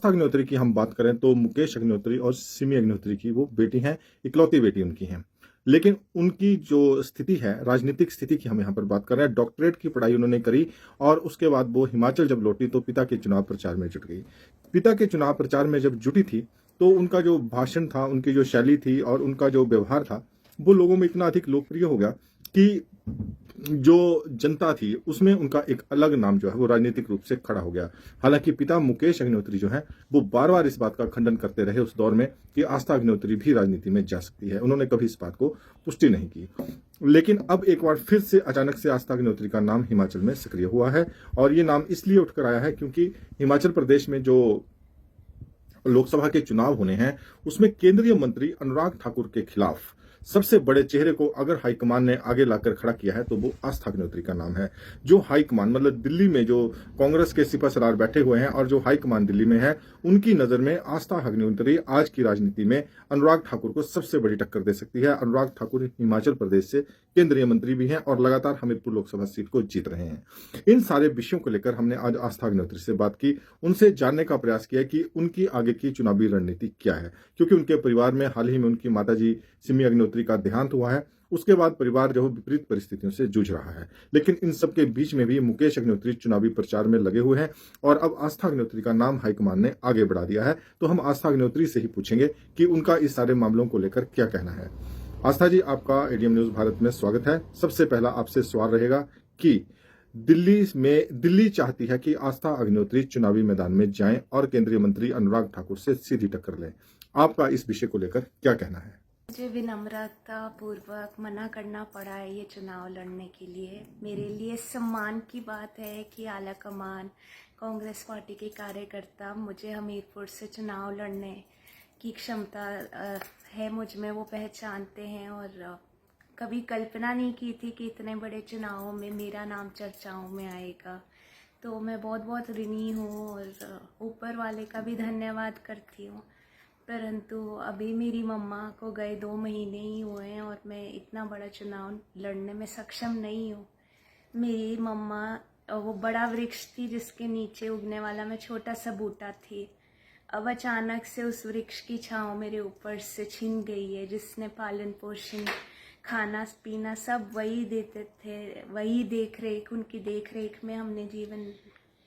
आस्था अग्निहोत्री की हम बात करें तो मुकेश अग्निहोत्री और सिमी अग्निहोत्री की वो बेटी हैं, इकलौती बेटी उनकी हैं। लेकिन उनकी जो स्थिति है, राजनीतिक स्थिति की हम यहाँ पर बात कर रहे हैं। डॉक्टरेट की पढ़ाई उन्होंने करी और उसके बाद वो हिमाचल जब लौटी तो पिता के चुनाव प्रचार में जुट गई। पिता के चुनाव प्रचार में जब जुटी थी तो उनका जो भाषण था, उनकी जो शैली थी और उनका जो व्यवहार था, वो लोगों में इतना अधिक लोकप्रिय हो गया कि जो जनता थी उसमें उनका एक अलग नाम जो है वो राजनीतिक रूप से खड़ा हो गया। हालांकि पिता मुकेश अग्निहोत्री जो है वो बार बार इस बात का खंडन करते रहे उस दौर में कि आस्था अग्निहोत्री भी राजनीति में जा सकती है। उन्होंने कभी इस बात को पुष्टि नहीं की। लेकिन अब एक बार फिर से अचानक से आस्था अग्निहोत्री का नाम हिमाचल में सक्रिय हुआ है और ये नाम इसलिए उठकर आया है क्योंकि हिमाचल प्रदेश में जो लोकसभा के चुनाव होने हैं उसमें केंद्रीय मंत्री अनुराग ठाकुर के खिलाफ सबसे बड़े चेहरे को अगर हाईकमान ने आगे लाकर खड़ा किया है तो वो आस्था अग्निहोत्री का नाम है। जो हाईकमान मतलब दिल्ली में जो कांग्रेस के सिपहसालार बैठे हुए हैं और जो हाईकमान दिल्ली में है, उनकी नजर में आस्था अग्निहोत्री आज की राजनीति में अनुराग ठाकुर को सबसे बड़ी टक्कर दे सकती है। अनुराग ठाकुर हिमाचल प्रदेश से केंद्रीय मंत्री भी हैं और लगातार हमीरपुर लोकसभा सीट को जीत रहे हैं। इन सारे विषयों को लेकर हमने आज आस्था अग्निहोत्री से बात की, उनसे जानने का प्रयास किया कि उनकी आगे की चुनावी रणनीति क्या है, क्योंकि उनके परिवार में हाल ही में उनकी माताजी सिमी अग्निहोत्री का देहांत हुआ है। उसके बाद परिवार जो विपरीत परिस्थितियों से जूझ रहा है। लेकिन इन सब के बीच में भी मुकेश अग्निहोत्री चुनावी प्रचार में लगे हुए हैं और अब आस्था अग्निहोत्री का नाम हाईकमान ने आगे बढ़ा दिया है। तो हम आस्था अग्निहोत्री से ही पूछेंगे कि उनका इस सारे मामलों को लेकर क्या कहना है। आस्था जी, आपका एडीएम न्यूज भारत में स्वागत है। सबसे पहला आपसे सवाल रहेगा कि दिल्ली चाहती है कि आस्था अग्निहोत्री चुनावी मैदान में जाएं और केंद्रीय मंत्री अनुराग ठाकुर से सीधी टक्कर लें। आपका इस विषय को लेकर क्या कहना है? मुझे विनम्रता पूर्वक मना करना पड़ा है ये चुनाव लड़ने के लिए। मेरे लिए सम्मान की बात है कि आला कमान कांग्रेस पार्टी के कार्यकर्ता मुझे हमीरपुर से चुनाव लड़ने की क्षमता है मुझ में, वो पहचानते हैं। और कभी कल्पना नहीं की थी कि इतने बड़े चुनावों में मेरा नाम चर्चाओं में आएगा। तो मैं बहुत बहुत ऋणी हूँ और ऊपर वाले का भी धन्यवाद करती हूँ। परंतु अभी मेरी मम्मा को गए 2 महीने ही हुए हैं और मैं इतना बड़ा चुनाव लड़ने में सक्षम नहीं हूँ। मेरी मम्मा वो बड़ा वृक्ष थी जिसके नीचे उगने वाला मैं छोटा सा बूटा थी। अब अचानक से उस वृक्ष की छाँव मेरे ऊपर से छिन गई है, जिसने पालन पोषण खाना पीना सब वही देते थे, वही देख रेख, उनकी देख रेख में हमने जीवन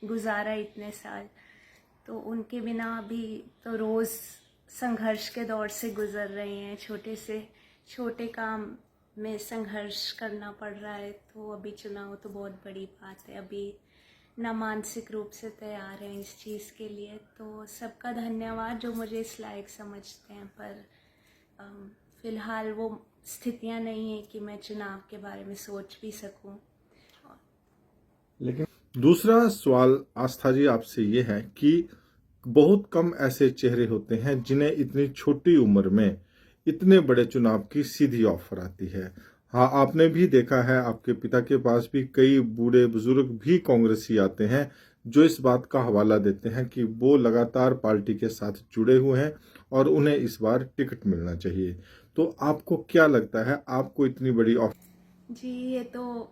गुजारा इतने साल। तो उनके बिना अभी तो रोज़ संघर्ष के दौर से गुजर रहे हैं। छोटे से छोटे काम में संघर्ष करना पड़ रहा है। तो अभी चुनाव तो बहुत बड़ी बात है, अभी ना मानसिक रूप से तैयार हैं इस चीज़ के लिए। तो सबका धन्यवाद जो मुझे इस लायक समझते हैं, पर फिलहाल वो स्थितियां नहीं है कि मैं चुनाव के बारे में सोच भी सकूं। लेकिन दूसरा सवाल आस्था जी आपसे ये है कि बहुत कम ऐसे चेहरे होते हैं जिन्हें इतनी छोटी उम्र में इतने बड़े चुनाव की सीधी ऑफर आती है। हाँ, आपने भी देखा है, आपके पिता के पास भी कई बूढ़े बुजुर्ग भी कांग्रेसी आते हैं जो इस बात का हवाला देते हैं कि वो लगातार पार्टी के साथ जुड़े हुए हैं और उन्हें इस बार टिकट मिलना चाहिए। तो आपको क्या लगता है, आपको इतनी बड़ी ऑफर? जी, ये तो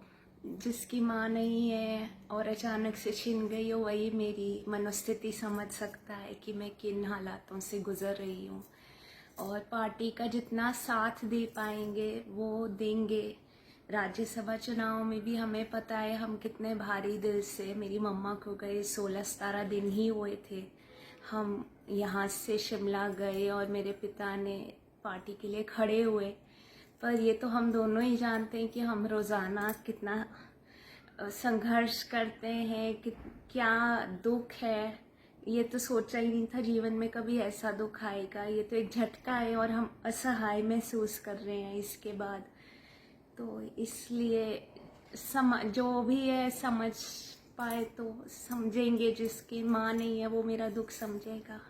जिसकी माँ नहीं है और अचानक से छिन गई हो, वही मेरी मनोस्थिति समझ सकता है कि मैं किन हालातों से गुजर रही हूँ। और पार्टी का जितना साथ दे पाएंगे वो देंगे। राज्यसभा चुनाव में भी हमें पता है हम कितने भारी दिल से, मेरी मम्मा को गए 16-17 दिन ही हुए थे, हम यहाँ से शिमला गए और मेरे पिता ने पार्टी के लिए खड़े हुए। पर ये तो हम दोनों ही जानते हैं कि हम रोज़ाना कितना संघर्ष करते हैं, कि क्या दुख है। ये तो सोचा ही नहीं था जीवन में कभी ऐसा दुख आएगा। ये तो एक झटका है और हम असहाय महसूस कर रहे हैं इसके बाद। तो इसलिए जो भी है समझ पाए तो समझेंगे, जिसकी माँ नहीं है वो मेरा दुख समझेगा।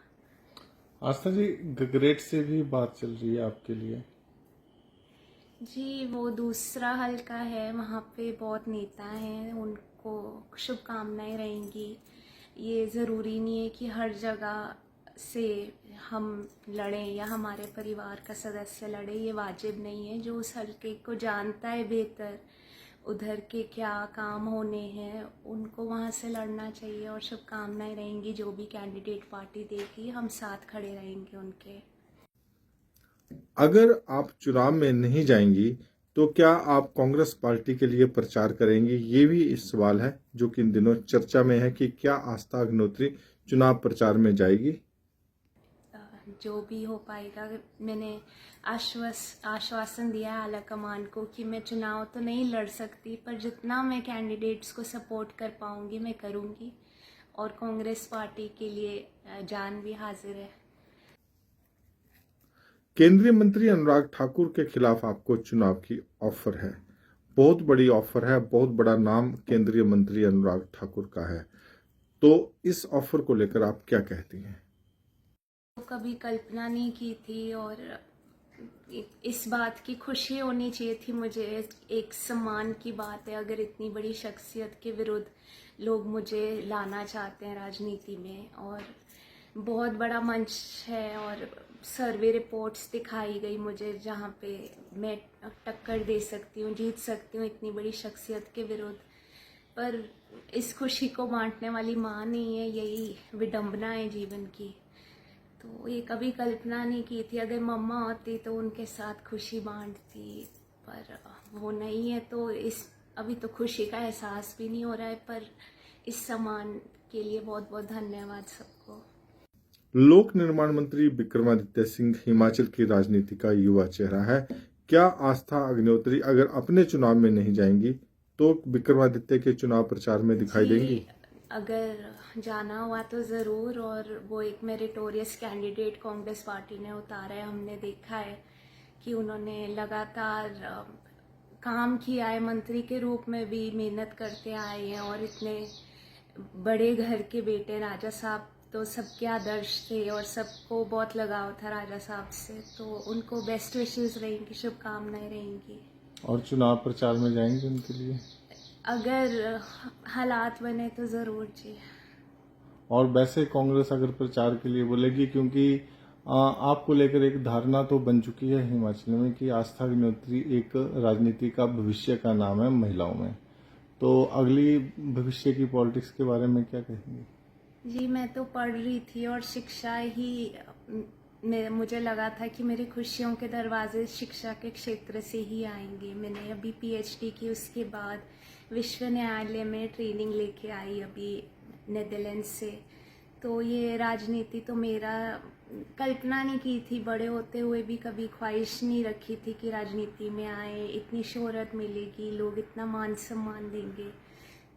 आस्था जी, गगरेट से भी बात चल रही है आपके लिए? जी, वो दूसरा हल्का है, वहाँ पे बहुत नेता हैं, उनको शुभकामनाएं रहेंगी। ये ज़रूरी नहीं है कि हर जगह से हम लड़ें या हमारे परिवार का सदस्य लड़े, ये वाजिब नहीं है। जो उस हल्के को जानता है बेहतर, उधर के क्या काम होने हैं उनको वहाँ से लड़ना चाहिए, और शुभकामनाएं रहेंगी जो भी कैंडिडेट पार्टी देगी, हम साथ खड़े रहेंगे उनके। अगर आप चुनाव में नहीं जाएंगी तो क्या आप कांग्रेस पार्टी के लिए प्रचार करेंगी? ये भी इस सवाल है जो कि इन दिनों चर्चा में है कि क्या आस्था अग्निहोत्री चुनाव प्रचार में जाएगी। जो भी हो पाएगा, मैंने आश्वासन दिया है आला कमान को कि मैं चुनाव तो नहीं लड़ सकती, पर जितना मैं कैंडिडेट्स को सपोर्ट कर पाऊंगी मैं करूंगी, और कांग्रेस पार्टी के लिए जान भी हाजिर है। केंद्रीय मंत्री अनुराग ठाकुर के खिलाफ आपको चुनाव की ऑफर है, बहुत बड़ी ऑफर है, बहुत बड़ा नाम केंद्रीय मंत्री अनुराग ठाकुर का है, तो इस ऑफर को लेकर आप क्या कहती हैं? कभी कल्पना नहीं की थी, और इस बात की खुशी होनी चाहिए थी मुझे। एक सम्मान की बात है अगर इतनी बड़ी शख्सियत के विरुद्ध लोग मुझे लाना चाहते हैं राजनीति में, और बहुत बड़ा मंच है, और सर्वे रिपोर्ट्स दिखाई गई मुझे जहाँ पे मैं टक्कर दे सकती हूँ, जीत सकती हूँ इतनी बड़ी शख्सियत के विरुद्ध। पर इस खुशी को बांटने वाली माँ नहीं है, यही विडंबना है जीवन की। तो ये कभी कल्पना नहीं की थी, अगर मम्मा होती तो उनके साथ खुशी बांटती, पर वो नहीं है तो अभी तो खुशी का एहसास भी नहीं हो रहा है। पर इस सम्मान के लिए बहुत बहुत धन्यवाद सबको। लोक निर्माण मंत्री विक्रमादित्य सिंह हिमाचल की राजनीति का युवा चेहरा है। क्या आस्था अग्निहोत्री अगर अपने चुनाव में नहीं जाएंगी तो विक्रमादित्य के चुनाव प्रचार में दिखाई देंगी? अगर जाना हुआ तो ज़रूर, और वो एक मेरिटोरियस कैंडिडेट कांग्रेस पार्टी ने उतारा है। हमने देखा है कि उन्होंने लगातार काम किया है, मंत्री के रूप में भी मेहनत करते आए हैं, और इतने बड़े घर के बेटे राजा साहब तो सबके आदर्श थे, और सबको बहुत लगाव था राजा साहब से, तो उनको बेस्ट विशेस रहेंगी, शुभकामनाएं रहेंगी। और चुनाव प्रचार में जाएंगे उनके लिए? अगर हालात बने तो ज़रूर जी। और वैसे कांग्रेस अगर प्रचार के लिए बोलेगी, क्योंकि आपको लेकर एक धारणा तो बन चुकी है हिमाचल में कि आस्था अग्निहोत्री एक राजनीति का भविष्य का नाम है महिलाओं में, तो अगली भविष्य की पॉलिटिक्स के बारे में क्या कहेंगे? जी, मैं तो पढ़ रही थी, और शिक्षा ही मुझे लगा था कि मेरी खुशियों के दरवाजे शिक्षा के क्षेत्र से ही आएंगे। मैंने अभी पीएचडी की, उसके बाद विश्व न्यायालय में ट्रेनिंग लेके आई अभी नेदरलैंड से। तो ये राजनीति तो मेरा कल्पना नहीं की थी, बड़े होते हुए भी कभी ख्वाहिश नहीं रखी थी कि राजनीति में आए, इतनी शोहरत मिलेगी, लोग इतना मान सम्मान देंगे।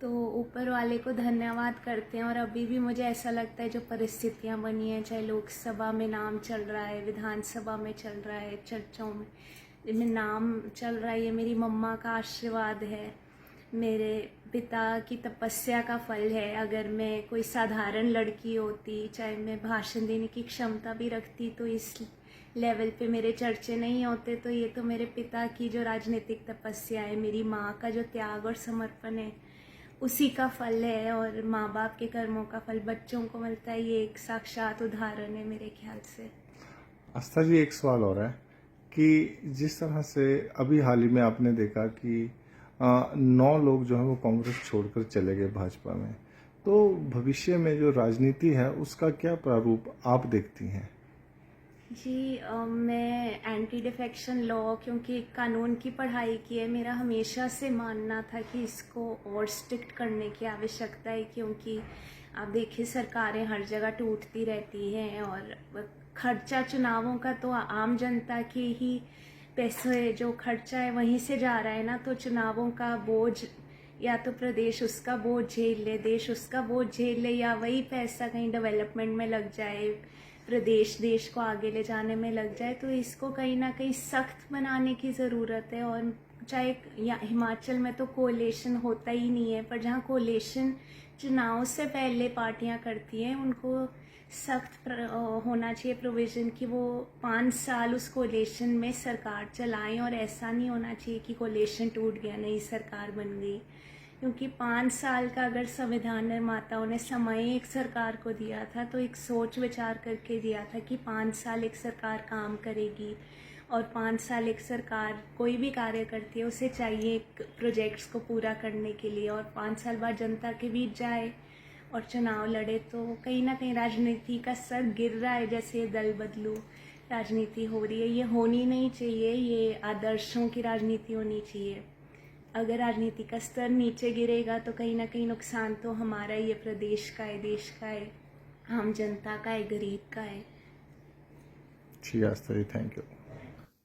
तो ऊपर वाले को धन्यवाद करते हैं, और अभी भी मुझे ऐसा लगता है जो परिस्थितियां बनी हैं, चाहे लोकसभा में नाम चल रहा है, विधानसभा में चल रहा है, चर्चाओं में नाम चल रहा है, ये मेरी मम्मा का आशीर्वाद है, मेरे पिता की तपस्या का फल है। अगर मैं कोई साधारण लड़की होती, चाहे मैं भाषण देने की क्षमता भी रखती, तो इस लेवल पे मेरे चर्चे नहीं होते। तो ये तो मेरे पिता की जो राजनीतिक तपस्या है, मेरी माँ का जो त्याग और समर्पण है, उसी का फल है, और माँ बाप के कर्मों का फल बच्चों को मिलता है। ये एक साक्षात उदाहरण है मेरे ख्याल से। आस्था जी, एक सवाल और है कि जिस तरह से अभी हाल ही में आपने देखा कि 9 लोग जो है वो कांग्रेस छोड़कर चले गए भाजपा में, तो भविष्य में जो राजनीति है उसका क्या प्रारूप आप देखती हैं? जी, मैं एंटी डिफेक्शन लॉ, क्योंकि कानून की पढ़ाई की है, मेरा हमेशा से मानना था कि इसको और स्ट्रिक्ट करने की आवश्यकता है, क्योंकि आप देखिए सरकारें हर जगह टूटती रहती हैं, और खर्चा चुनावों का तो आम जनता के ही पैसे जो खर्चा है वहीं से जा रहा है ना। तो चुनावों का बोझ या तो प्रदेश उसका बोझ झेल ले, देश उसका बोझ झेल ले, या वही पैसा कहीं डेवलपमेंट में लग जाए, प्रदेश देश को आगे ले जाने में लग जाए। तो इसको कहीं ना कहीं सख्त बनाने की ज़रूरत है। और चाहे हिमाचल में तो कोलेशन होता ही नहीं है, पर जहाँ कोलेशन चुनाव से पहले पार्टियां करती हैं, उनको सख्त होना चाहिए प्रोविज़न कि वो 5 साल उस कोलेशन में सरकार चलाएं, और ऐसा नहीं होना चाहिए कि कोलेशन टूट गया, नई सरकार बन गई। क्योंकि 5 साल का अगर संविधान निर्माताओं ने समय एक सरकार को दिया था, तो एक सोच विचार करके दिया था कि 5 साल एक सरकार काम करेगी, और 5 साल एक सरकार कोई भी कार्य करती है उसे चाहिए प्रोजेक्ट्स को पूरा करने के लिए, और 5 साल बाद जनता के बीच जाए और चुनाव लड़े। तो कहीं ना कहीं राजनीति का स्तर गिर रहा है, जैसे दल बदलू राजनीति हो रही है। ये होनी नहीं चाहिए, ये आदर्शों की राजनीति होनी चाहिए। अगर राजनीति का स्तर नीचे गिरेगा तो कहीं ना कहीं नुकसान तो हमारा ही है, प्रदेश का है, देश का है, आम जनता का है, गरीब का है। जी आस्था जी, थैंक यू।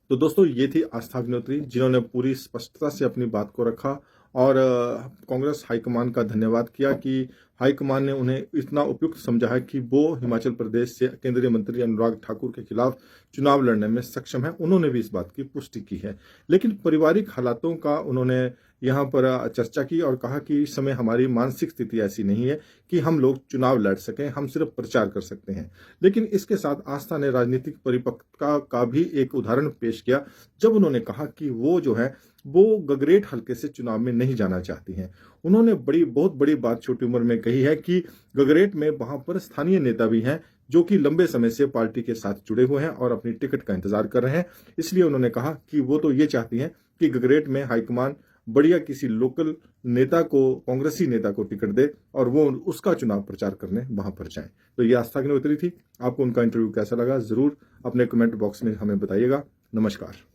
तो दोस्तों, ये थी आस्था अग्निहोत्री, जिन्होंने पूरी स्पष्टता से अपनी बात को रखा और कांग्रेस हाईकमान का धन्यवाद किया कि हाईकमान ने उन्हें इतना उपयुक्त समझा है कि वो हिमाचल प्रदेश से केंद्रीय मंत्री अनुराग ठाकुर के खिलाफ चुनाव लड़ने में सक्षम है। उन्होंने भी इस बात की पुष्टि की है, लेकिन पारिवारिक हालातों का उन्होंने यहाँ पर चर्चा की और कहा कि इस समय हमारी मानसिक स्थिति ऐसी नहीं है कि हम लोग चुनाव लड़ सकें, हम सिर्फ प्रचार कर सकते हैं। लेकिन इसके साथ आस्था ने राजनीतिक परिपक्वता का भी एक उदाहरण पेश किया, जब उन्होंने कहा कि वो जो है वो गगरेट हल्के से चुनाव में नहीं जाना चाहती हैं। उन्होंने बहुत बड़ी बात छोटी उम्र में कही है कि गगरेट में वहां पर स्थानीय नेता भी हैं जो कि लंबे समय से पार्टी के साथ जुड़े हुए हैं और अपनी टिकट का इंतजार कर रहे हैं। इसलिए उन्होंने कहा कि वो तो ये चाहती हैं कि गगरेट में हाईकमान बढ़िया किसी लोकल नेता को, कांग्रेसी नेता को टिकट दे और वो उसका चुनाव प्रचार करने वहां पर जाएं। तो ये आस्था अग्निहोत्री थी। आपको उनका इंटरव्यू कैसा लगा, जरूर अपने कमेंट बॉक्स में हमें बताइएगा। नमस्कार।